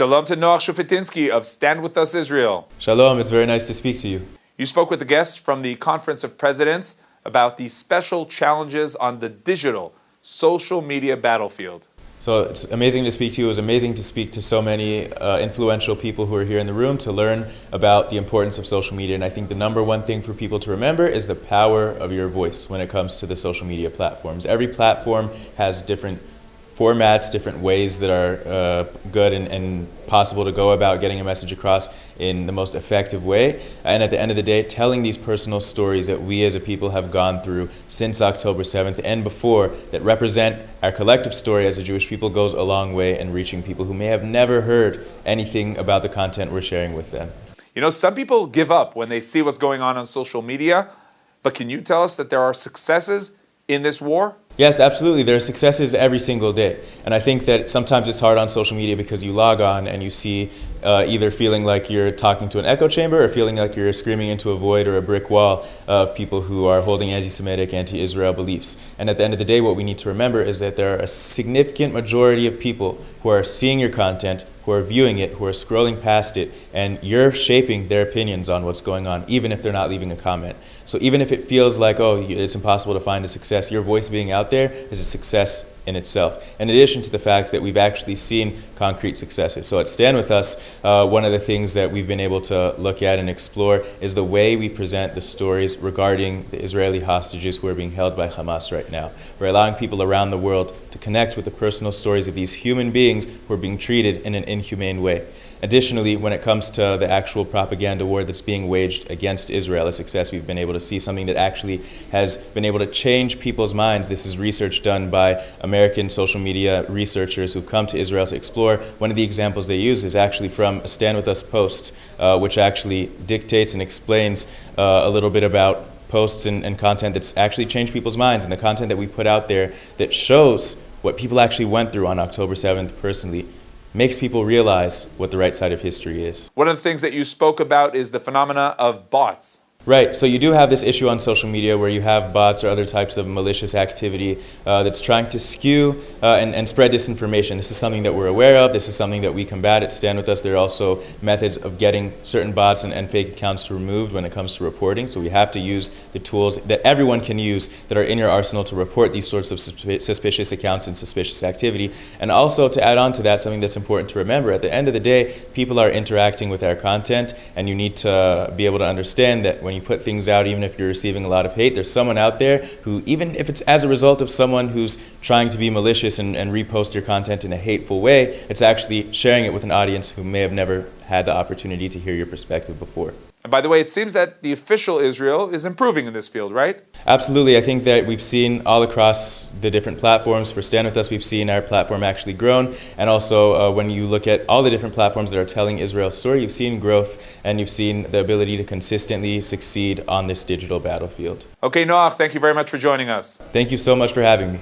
Shalom to Noach Shufutinsky of StandWithUs Israel. Shalom, it's very nice to speak to you. You spoke with the guests from the Conference of Presidents about the special challenges on the digital social media battlefield. So it's amazing to speak to you. It was amazing to speak to so many influential people who are here in the room to learn about the importance of social media. And I think the number one thing for people to remember is the power of your voice when it comes to the social media platforms. Every platform has different formats, different ways that are good and possible to go about getting a message across in the most effective way. And at the end of the day, telling these personal stories that we as a people have gone through since October 7th and before that represent our collective story as a Jewish people goes a long way in reaching people who may have never heard anything about the content we're sharing with them. You know, some people give up when they see what's going on social media, but can you tell us that there are successes in this war? Yes, absolutely. There are successes every single day. And I think that sometimes it's hard on social media because you log on and you see either feeling like you're talking to an echo chamber or feeling like you're screaming into a void or a brick wall of people who are holding anti-Semitic, anti-Israel beliefs. And at the end of the day, what we need to remember is that there are a significant majority of people who are seeing your content, who are viewing it, who are scrolling past it, and you're shaping their opinions on what's going on, even if they're not leaving a comment. So even if it feels like, oh, it's impossible to find a success, your voice being out there is a success in itself, in addition to the fact that we've actually seen concrete successes. So at Stand With Us, one of the things that we've been able to look at and explore is the way we present the stories regarding the Israeli hostages who are being held by Hamas right now. We're allowing people around the world to connect with the personal stories of these human beings who are being treated in an inhumane way. Additionally, when it comes to the actual propaganda war that's being waged against Israel, a success we've been able to see, something that actually has been able to change people's minds. This is research done by American social media researchers who've come to Israel to explore. One of the examples they use is actually from a Stand With Us post, which actually dictates and explains a little bit about posts and content that's actually changed people's minds, and the content that we put out there that shows what people actually went through on October 7th personally makes people realize what the right side of history is. One of the things that you spoke about is the phenomena of bots. Right, so you do have this issue on social media where you have bots or other types of malicious activity that's trying to skew and spread disinformation. This is something that we're aware of. This is something that we combat at Stand With Us. There are also methods of getting certain bots and fake accounts removed when it comes to reporting. So we have to use the tools that everyone can use that are in your arsenal to report these sorts of suspicious accounts and suspicious activity. And also to add on to that, something that's important to remember, at the end of the day, people are interacting with our content, and you need to be able to understand that when you put things out, even if you're receiving a lot of hate, there's someone out there who, even if it's as a result of someone who's trying to be malicious and repost your content in a hateful way, it's actually sharing it with an audience who may have never had the opportunity to hear your perspective before. And by the way, it seems that the official Israel is improving in this field, right? Absolutely. I think that we've seen all across the different platforms. For Stand With Us, we've seen our platform actually grown. And also, when you look at all the different platforms that are telling Israel's story, you've seen growth and you've seen the ability to consistently succeed on this digital battlefield. Okay, Noach, thank you very much for joining us. Thank you so much for having me.